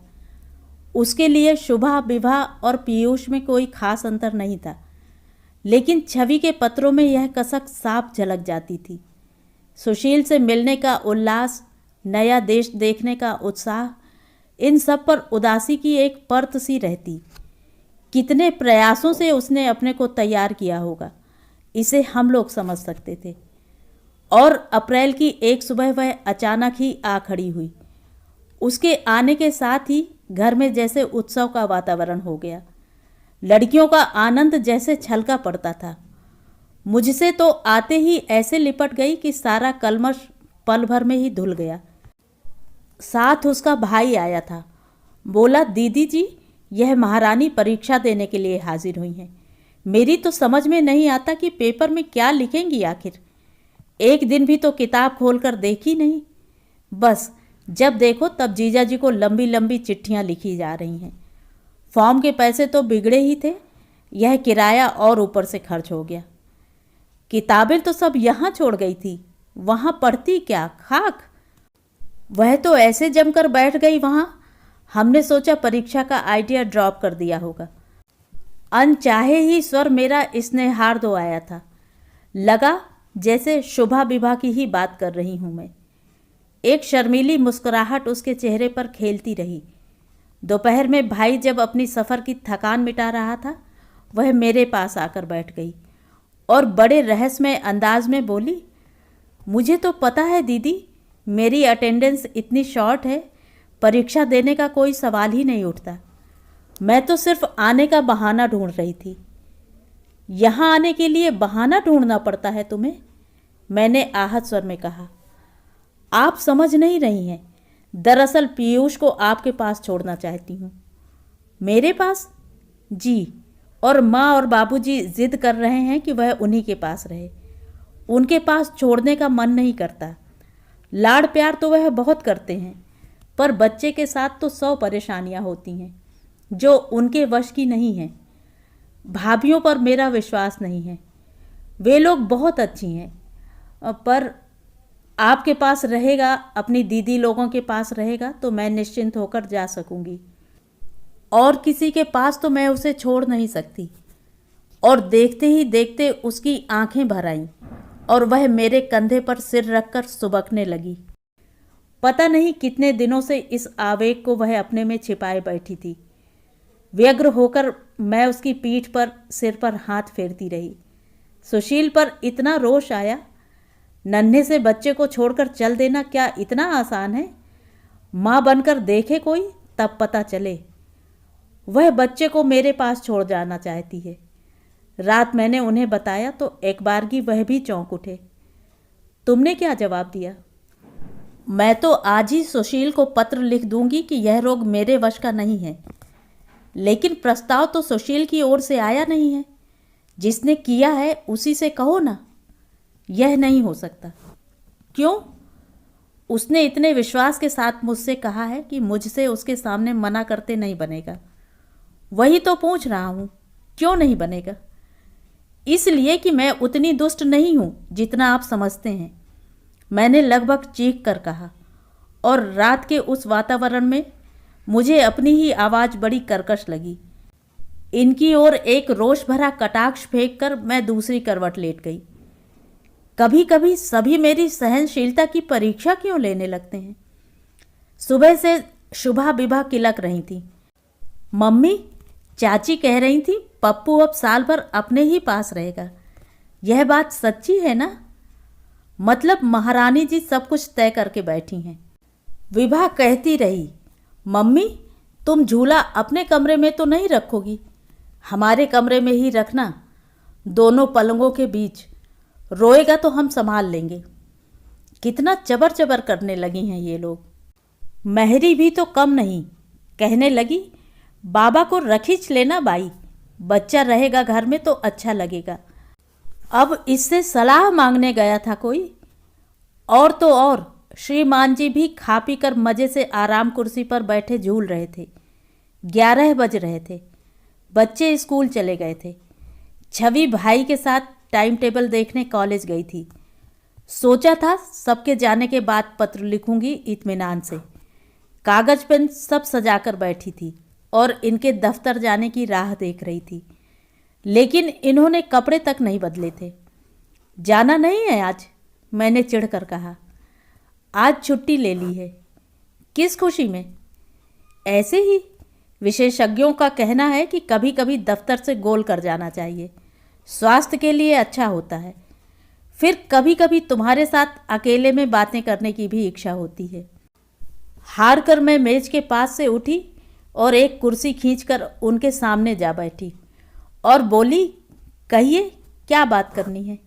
उसके लिए शुभा, विभा और पीयूष में कोई खास अंतर नहीं था, लेकिन छवि के पत्रों में यह कसक साफ झलक जाती थी। सुशील से मिलने का उल्लास, नया देश देखने का उत्साह, इन सब पर उदासी की एक परत सी रहती। कितने प्रयासों से उसने अपने को तैयार किया होगा, इसे हम लोग समझ सकते थे। और अप्रैल की एक सुबह वह अचानक ही आ खड़ी हुई। उसके आने के साथ ही घर में जैसे उत्सव का वातावरण हो गया। लड़कियों का आनंद जैसे छलका पड़ता था। मुझसे तो आते ही ऐसे लिपट गई कि सारा कलमश पल भर में ही धुल गया। साथ उसका भाई आया था। बोला, दीदी जी, यह महारानी परीक्षा देने के लिए हाजिर हुई हैं। मेरी तो समझ में नहीं आता कि पेपर में क्या लिखेंगी आखिर। एक दिन भी तो किताब खोलकर देखी नहीं। बस जब देखो तब जीजा जी को लंबी लंबी चिट्ठियां लिखी जा रही हैं। फॉर्म के पैसे तो बिगड़े ही थे, यह किराया और ऊपर से खर्च हो गया। किताबें तो सब यहाँ छोड़ गई थी, वहाँ पढ़ती क्या, खाक। वह तो ऐसे जमकर बैठ गई वहाँ, हमने सोचा परीक्षा का आइडिया ड्रॉप कर दिया होगा। अनचाहे ही स्वर मेरा स्नेहार्दो आया था। लगा जैसे शुभा विभा की ही बात कर रही हूँ मैं। एक शर्मीली मुस्कुराहट उसके चेहरे पर खेलती रही। दोपहर में भाई जब अपनी सफ़र की थकान मिटा रहा था, वह मेरे पास आकर बैठ गई और बड़े रहस्यमय अंदाज में बोली, मुझे तो पता है दीदी, मेरी अटेंडेंस इतनी शॉर्ट है, परीक्षा देने का कोई सवाल ही नहीं उठता। मैं तो सिर्फ आने का बहाना ढूंढ रही थी। यहाँ आने के लिए बहाना ढूंढना पड़ता है तुम्हें? मैंने आहत स्वर में कहा। आप समझ नहीं रही हैं, दरअसल पीयूष को आपके पास छोड़ना चाहती हूँ। मेरे पास? जी, और माँ और बाबूजी जिद कर रहे हैं कि वह उन्हीं के पास रहे। उनके पास छोड़ने का मन नहीं करता। लाड़ प्यार तो वह बहुत करते हैं, पर बच्चे के साथ तो 100 परेशानियाँ होती हैं जो उनके वश की नहीं हैं। भाभियों पर मेरा विश्वास नहीं है, वे लोग बहुत अच्छी हैं, पर आपके पास रहेगा, अपनी दीदी लोगों के पास रहेगा तो मैं निश्चिंत होकर जा सकूंगी, और किसी के पास तो मैं उसे छोड़ नहीं सकती। और देखते ही देखते उसकी आंखें भर आईं और वह मेरे कंधे पर सिर रखकर सुबकने लगी। पता नहीं कितने दिनों से इस आवेग को वह अपने में छिपाए बैठी थी। व्यग्र होकर मैं उसकी पीठ पर, सिर पर हाथ फेरती रही। सुशील पर इतना रोष आया। नन्हे से बच्चे को छोड़कर चल देना क्या इतना आसान है? माँ बनकर देखे कोई, तब पता चले। वह बच्चे को मेरे पास छोड़ जाना चाहती है। रात मैंने उन्हें बताया तो एक बारगी वह भी चौंक उठे। तुमने क्या जवाब दिया? मैं तो आज ही सुशील को पत्र लिख दूंगी कि यह रोग मेरे वश का नहीं है। लेकिन प्रस्ताव तो सुशील की ओर से आया नहीं है। जिसने किया है उसी से कहो ना। यह नहीं हो सकता। क्यों? उसने इतने विश्वास के साथ मुझसे कहा है कि मुझसे उसके सामने मना करते नहीं बनेगा। वही तो पूछ रहा हूँ, क्यों नहीं बनेगा? इसलिए कि मैं उतनी दुष्ट नहीं हूँ जितना आप समझते हैं, मैंने लगभग चीख कर कहा। और रात के उस वातावरण में मुझे अपनी ही आवाज़ बड़ी कर्कश लगी। इनकी ओर एक रोष भरा कटाक्ष फेंक कर मैं दूसरी करवट लेट गई। कभी कभी सभी मेरी सहनशीलता की परीक्षा क्यों लेने लगते हैं? सुबह से शुभा विभा किलक रही थी। मम्मी, चाची कह रही थी पप्पू अब साल भर अपने ही पास रहेगा। यह बात सच्ची है ना? मतलब महारानी जी सब कुछ तय करके बैठी हैं। विभा कहती रही, मम्मी तुम झूला अपने कमरे में तो नहीं रखोगी, हमारे कमरे में ही रखना, दोनों पलंगों के बीच। रोएगा तो हम संभाल लेंगे। कितना चबर चबर करने लगी हैं ये लोग। महरी भी तो कम नहीं, कहने लगी बाबा को रखीच लेना बाई, बच्चा रहेगा घर में तो अच्छा लगेगा। अब इससे सलाह मांगने गया था कोई। और तो और श्रीमान जी भी खा पी कर मज़े से आराम कुर्सी पर बैठे झूल रहे थे। 11 बज रहे थे। बच्चे स्कूल चले गए थे। छवि भाई के साथ टाइम टेबल देखने कॉलेज गई थी। सोचा था सबके जाने के बाद पत्र लिखूंगी इत्मीनान से। कागज पेन सब सजाकर बैठी थी और इनके दफ्तर जाने की राह देख रही थी। लेकिन इन्होंने कपड़े तक नहीं बदले थे। जाना नहीं है आज? मैंने चिढ़कर कहा। आज छुट्टी ले ली है। किस खुशी में? ऐसे ही। विशेषज्ञों का कहना है कि कभी कभी दफ्तर से गोल कर जाना चाहिए, स्वास्थ्य के लिए अच्छा होता है। फिर कभी कभी तुम्हारे साथ अकेले में बातें करने की भी इच्छा होती है। हार कर मैं मेज के पास से उठी और एक कुर्सी खींचकर उनके सामने जा बैठी और बोली, कहिए क्या बात करनी है।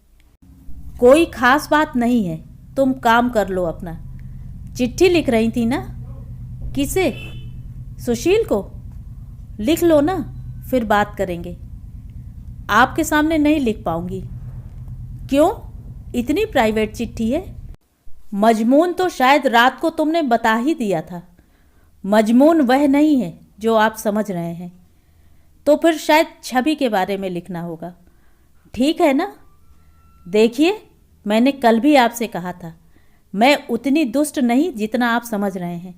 कोई खास बात नहीं है, तुम काम कर लो अपना। चिट्ठी लिख रही थी ना? किसे? सुशील को? लिख लो ना, फिर बात करेंगे। आपके सामने नहीं लिख पाऊंगी। क्यों? इतनी प्राइवेट चिट्ठी है? मजमून तो शायद रात को तुमने बता ही दिया था। मजमून वह नहीं है जो आप समझ रहे हैं। तो फिर शायद छवि के बारे में लिखना होगा। ठीक है ना? देखिए, मैंने कल भी आपसे कहा था, मैं उतनी दुष्ट नहीं जितना आप समझ रहे हैं।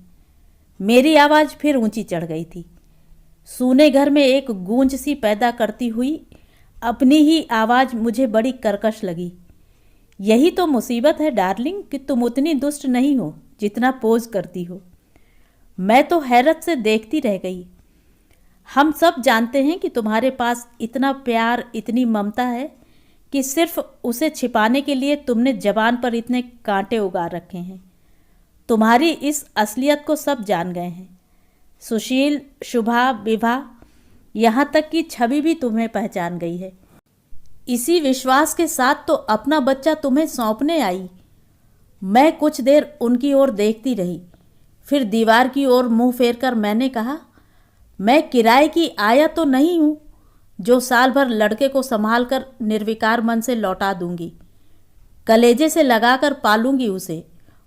मेरी आवाज़ फिर ऊंची चढ़ गई थी। सूने घर में एक गूंज सी पैदा करती हुई अपनी ही आवाज़ मुझे बड़ी कर्कश लगी। यही तो मुसीबत है डार्लिंग कि तुम उतनी दुष्ट नहीं हो जितना पोज करती हो। मैं तो हैरत से देखती रह गई। हम सब जानते हैं कि तुम्हारे पास इतना प्यार, इतनी ममता है कि सिर्फ उसे छिपाने के लिए तुमने जबान पर इतने कांटे उगा रखे हैं। तुम्हारी इस असलियत को सब जान गए हैं। सुशील, शुभा, विभा, यहाँ तक कि छवि भी तुम्हें पहचान गई है। इसी विश्वास के साथ तो अपना बच्चा तुम्हें सौंपने आई। मैं कुछ देर उनकी ओर देखती रही, फिर दीवार की ओर मुंह फेरकर मैंने कहा, मैं किराए की आया तो नहीं हूँ जो साल भर लड़के को संभाल कर निर्विकार मन से लौटा दूंगी। कलेजे से लगाकर पालूंगी उसे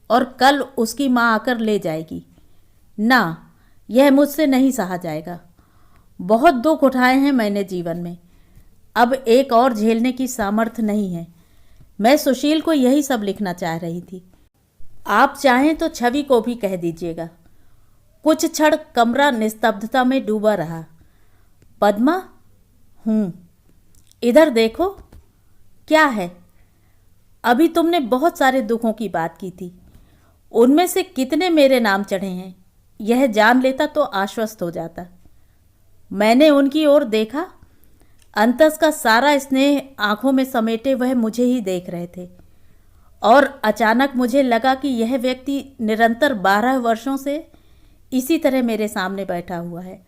और कल उसकी माँ आकर ले जाएगी। ना, यह मुझसे नहीं सहा जाएगा। बहुत दुख उठाए हैं मैंने जीवन में, अब एक और झेलने की सामर्थ्य नहीं है। मैं सुशील को यही सब लिखना चाह रही थी। आप चाहें तो छवि को भी कह दीजिएगा। कुछ क्षण कमरा निस्तब्धता में डूबा रहा। पद्मा, इधर देखो। क्या है? अभी तुमने बहुत सारे दुखों की बात की थी, उनमें से कितने मेरे नाम चढ़े हैं यह जान लेता तो आश्वस्त हो जाता। मैंने उनकी ओर देखा। अंतस का सारा स्नेह आंखों में समेटे वह मुझे ही देख रहे थे और अचानक मुझे लगा कि यह व्यक्ति निरंतर 12 वर्षों से इसी तरह मेरे सामने बैठा हुआ है,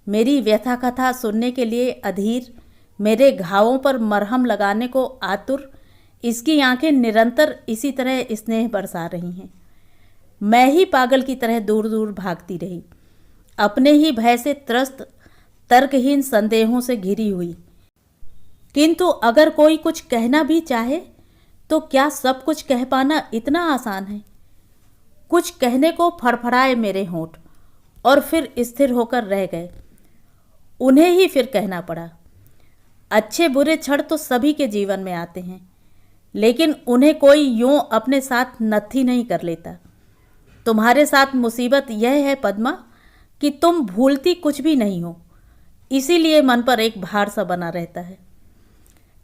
मेरी व्यथा कथा सुनने के लिए अधीर, मेरे घावों पर मरहम लगाने को आतुर। इसकी आंखें निरंतर इसी तरह स्नेह बरसा रही हैं। मैं ही पागल की तरह दूर दूर भागती रही, अपने ही भय से त्रस्त, तर्कहीन संदेहों से घिरी हुई। किंतु अगर कोई कुछ कहना भी चाहे तो क्या सब कुछ कह पाना इतना आसान है? कुछ कहने को फड़फड़ाए मेरे होंठ और फिर स्थिर होकर रह गए। उन्हें ही फिर कहना पड़ा। अच्छे बुरे क्षण तो सभी के जीवन में आते हैं, लेकिन उन्हें कोई यूं अपने साथ नत्थी नहीं कर लेता। तुम्हारे साथ मुसीबत यह है पद्मा कि तुम भूलती कुछ भी नहीं हो, इसीलिए मन पर एक भार सा बना रहता है।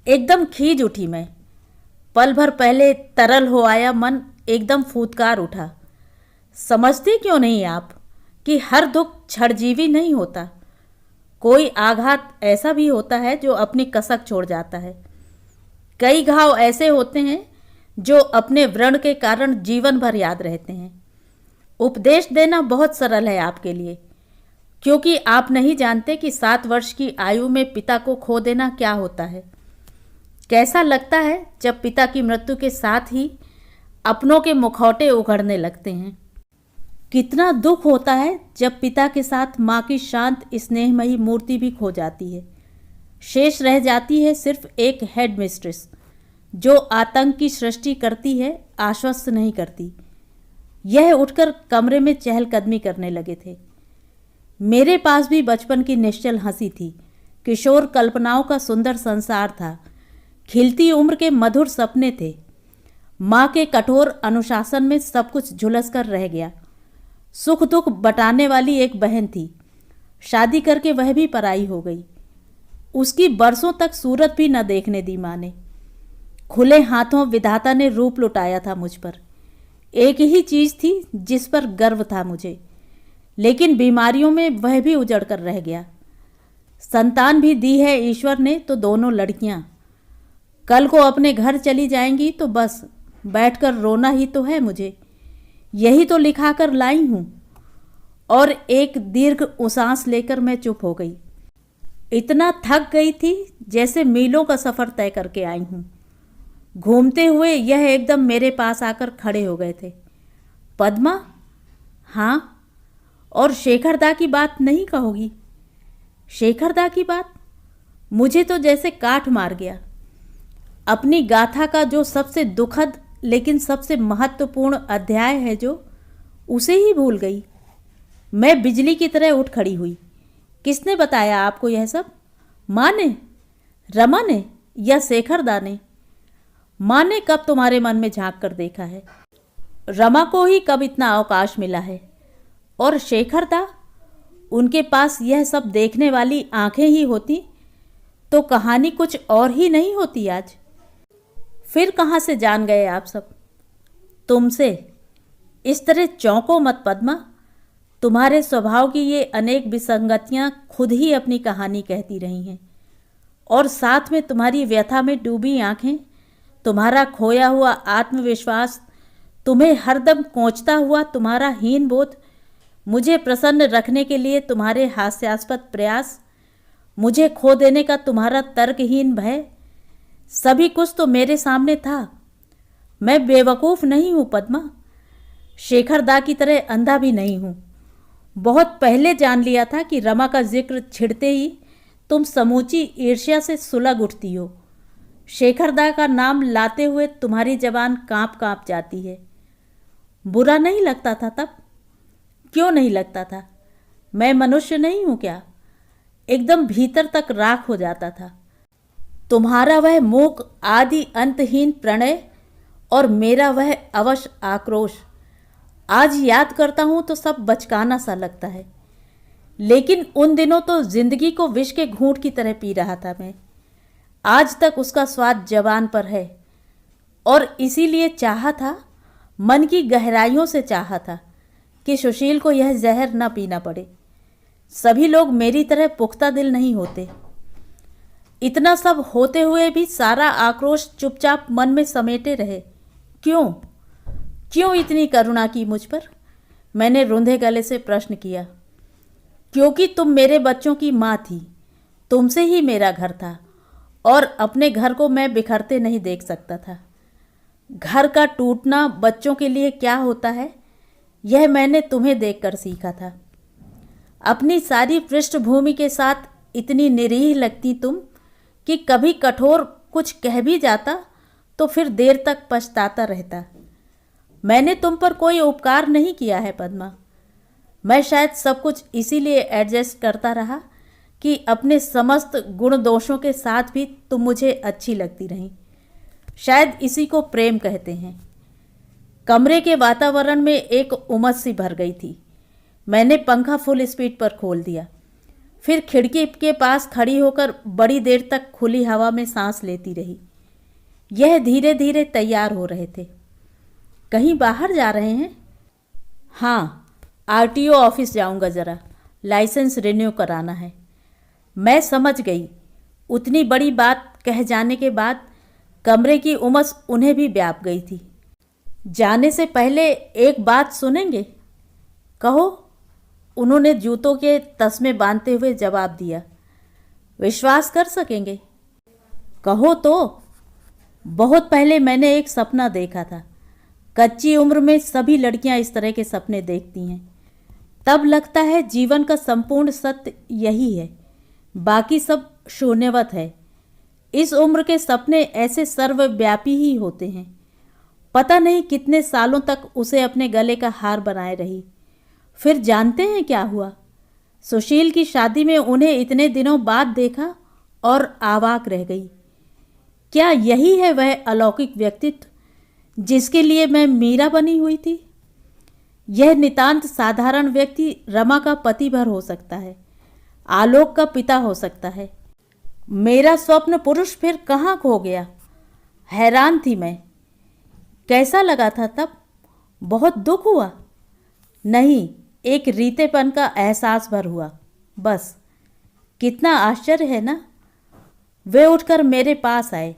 एकदम खींच उठी मैं। पल भर पहले तरल हो आया मन एकदम फूतकार उठा। समझते क्यों नहीं आप कि हर दुख क्षणजीवी नहीं होता। कोई आघात ऐसा भी होता है जो अपनी कसक छोड़ जाता है। कई घाव ऐसे होते हैं जो अपने व्रण के कारण जीवन भर याद रहते हैं। उपदेश देना बहुत सरल है आपके लिए, क्योंकि आप नहीं जानते कि 7 वर्ष की आयु में पिता को खो देना क्या होता है। कैसा लगता है जब पिता की मृत्यु के साथ ही अपनों के मुखौटे उघड़ने लगते हैं। कितना दुख होता है जब पिता के साथ माँ की शांत स्नेहमयी मूर्ति भी खो जाती है। शेष रह जाती है सिर्फ एक हेड मिस्ट्रेस जो आतंक की सृष्टि करती है, आश्वस्त नहीं करती। यह उठकर कमरे में चहलकदमी करने लगे थे। मेरे पास भी बचपन की निश्चल हंसी थी। किशोर कल्पनाओं का सुंदर संसार था। खिलती उम्र के मधुर सपने थे। माँ के कठोर अनुशासन में सब कुछ झुलस कर रह गया। सुख दुख बटाने वाली एक बहन थी, शादी करके वह भी पराई हो गई। उसकी बरसों तक सूरत भी न देखने दी माँ ने। खुले हाथों विधाता ने रूप लुटाया था मुझ पर। एक ही चीज़ थी जिस पर गर्व था मुझे, लेकिन बीमारियों में वह भी उजड़ कर रह गया। संतान भी दी है ईश्वर ने तो दोनों लड़कियां। कल को अपने घर चली जाएंगी तो बस बैठकर रोना ही तो है मुझे। यही तो लिखा कर लाई हूँ। और एक दीर्घ उसांस लेकर मैं चुप हो गई। इतना थक गई थी जैसे मीलों का सफ़र तय करके आई हूँ। घूमते हुए यह एकदम मेरे पास आकर खड़े हो गए थे। पद्मा, हाँ, और शेखर दा की बात नहीं कहोगी? शेखर दा की बात मुझे तो जैसे काट मार गया। अपनी गाथा का जो सबसे दुखद लेकिन सबसे महत्वपूर्ण अध्याय है जो, उसे ही भूल गई। मैं बिजली की तरह उठ खड़ी हुई। किसने बताया आपको यह सब? माँ ने, रमा ने या शेखर दा ने? माँ ने कब तुम्हारे मन में झांक कर देखा है? रमा को ही कब इतना अवकाश मिला है? और शेखर दा, उनके पास यह सब देखने वाली आंखें ही होती तो कहानी कुछ और ही नहीं होती आज। फिर कहाँ से जान गए आप सब? तुमसे। इस तरह चौंको मत पद्मा। तुम्हारे स्वभाव की ये अनेक विसंगतियाँ खुद ही अपनी कहानी कहती रही हैं, और साथ में तुम्हारी व्यथा में डूबी आंखें, तुम्हारा खोया हुआ आत्मविश्वास, तुम्हें हरदम कोंचता हुआ तुम्हारा हीन बोध, मुझे प्रसन्न रखने के लिए तुम्हारे हास्यास्पद प्रयास, मुझे खो देने का तुम्हारा तर्कहीन भय, सभी कुछ तो मेरे सामने था। मैं बेवकूफ़ नहीं हूँ पद्मा, शेखर दा की तरह अंधा भी नहीं हूँ। बहुत पहले जान लिया था कि रमा का जिक्र छिड़ते ही तुम समूची ईर्ष्या से सुलग उठती हो। शेखर दा का नाम लाते हुए तुम्हारी जबान कांप कांप जाती है। बुरा नहीं लगता था तब? क्यों नहीं लगता था? मैं मनुष्य नहीं हूँ क्या? एकदम भीतर तक राख हो जाता था। तुम्हारा वह मूक आदि अंतहीन प्रणय और मेरा वह अवश आक्रोश, आज याद करता हूँ तो सब बचकाना सा लगता है। लेकिन उन दिनों तो जिंदगी को विष के घूंट की तरह पी रहा था मैं। आज तक उसका स्वाद जबान पर है, और इसीलिए चाहा था, मन की गहराइयों से चाहा था कि सुशील को यह जहर न पीना पड़े। सभी लोग मेरी तरह पुख्ता दिल नहीं होते। इतना सब होते हुए भी सारा आक्रोश चुपचाप मन में समेटे रहे। क्यों? क्यों इतनी करुणा की मुझ पर? मैंने रूंधे गले से प्रश्न किया। क्योंकि तुम मेरे बच्चों की माँ थी, तुमसे ही मेरा घर था, और अपने घर को मैं बिखरते नहीं देख सकता था। घर का टूटना बच्चों के लिए क्या होता है, यह मैंने तुम्हें देखकर सीखा था। अपनी सारी पृष्ठभूमि के साथ इतनी निरीह लगती तुम कि कभी कठोर कुछ कह भी जाता तो फिर देर तक पछताता रहता। मैंने तुम पर कोई उपकार नहीं किया है पद्मा। मैं शायद सब कुछ इसीलिए एडजस्ट करता रहा कि अपने समस्त गुण दोषों के साथ भी तुम मुझे अच्छी लगती रहीं। शायद इसी को प्रेम कहते हैं। कमरे के वातावरण में एक उमस सी भर गई थी। मैंने पंखा फुल स्पीड पर खोल दिया, फिर खिड़की के पास खड़ी होकर बड़ी देर तक खुली हवा में सांस लेती रही। यह धीरे धीरे तैयार हो रहे थे। कहीं बाहर जा रहे हैं? हाँ, आरटीओ ऑफिस जाऊंगा, ज़रा लाइसेंस रिन्यू कराना है। मैं समझ गई। उतनी बड़ी बात कह जाने के बाद कमरे की उमस उन्हें भी व्याप गई थी। जाने से पहले एक बात सुनेंगे? कहो, उन्होंने जूतों के तस्मे बांधते हुए जवाब दिया। विश्वास कर सकेंगे? कहो तो। बहुत पहले मैंने एक सपना देखा था। कच्ची उम्र में सभी लड़कियां इस तरह के सपने देखती हैं। तब लगता है जीवन का संपूर्ण सत्य यही है, बाकी सब शून्यवत है। इस उम्र के सपने ऐसे सर्वव्यापी ही होते हैं। पता नहीं कितने सालों तक उसे अपने गले का हार बनाए रही। फिर जानते हैं क्या हुआ? सुशील की शादी में उन्हें इतने दिनों बाद देखा और आवाक रह गई। क्या यही है वह अलौकिक व्यक्तित्व जिसके लिए मैं मीरा बनी हुई थी? यह नितांत साधारण व्यक्ति रमा का पति भर हो सकता है, आलोक का पिता हो सकता है। मेरा स्वप्न पुरुष फिर कहाँ खो गया? हैरान थी मैं। कैसा लगा था तब? बहुत दुख हुआ? नहीं, एक रीतेपन का एहसास भर हुआ, बस। कितना आश्चर्य है ना? वे उठकर मेरे पास आए,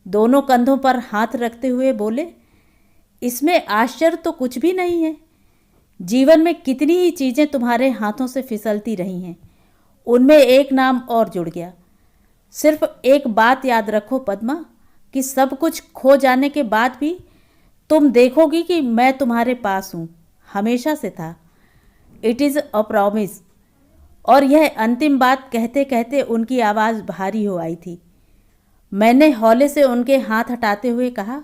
दोनों कंधों पर हाथ रखते हुए बोले, इसमें आश्चर्य तो कुछ भी नहीं है। जीवन में कितनी ही चीज़ें तुम्हारे हाथों से फिसलती रही हैं, उनमें एक नाम और जुड़ गया। सिर्फ एक बात याद रखो पद्मा, कि सब कुछ खो जाने के बाद भी तुम देखोगी कि मैं तुम्हारे पास हूँ, हमेशा से था। It is a promise. और यह अंतिम बात कहते कहते उनकी आवाज़ भारी हो आई थी। मैंने हौले से उनके हाथ हटाते हुए कहा,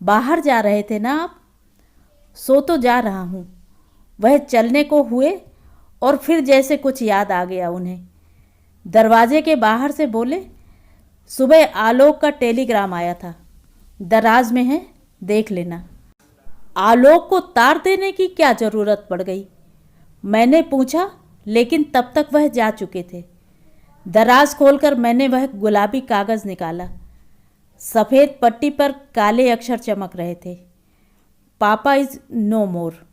बाहर जा रहे थे ना आप? सो तो जा रहा हूँ। वह चलने को हुए और फिर जैसे कुछ याद आ गया उन्हें। दरवाजे के बाहर से बोले, सुबह आलोक का टेलीग्राम आया था, दराज में है, देख लेना। आलोक को तार देने की क्या ज़रूरत पड़ गई? मैंने पूछा, लेकिन तब तक वह जा चुके थे। दराज खोलकर मैंने वह गुलाबी कागज़ निकाला। सफ़ेद पट्टी पर काले अक्षर चमक रहे थे, पापा इज़ नो मोर।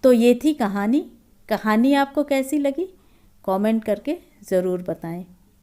तो ये थी कहानी। कहानी आपको कैसी लगी कमेंट करके ज़रूर बताएं।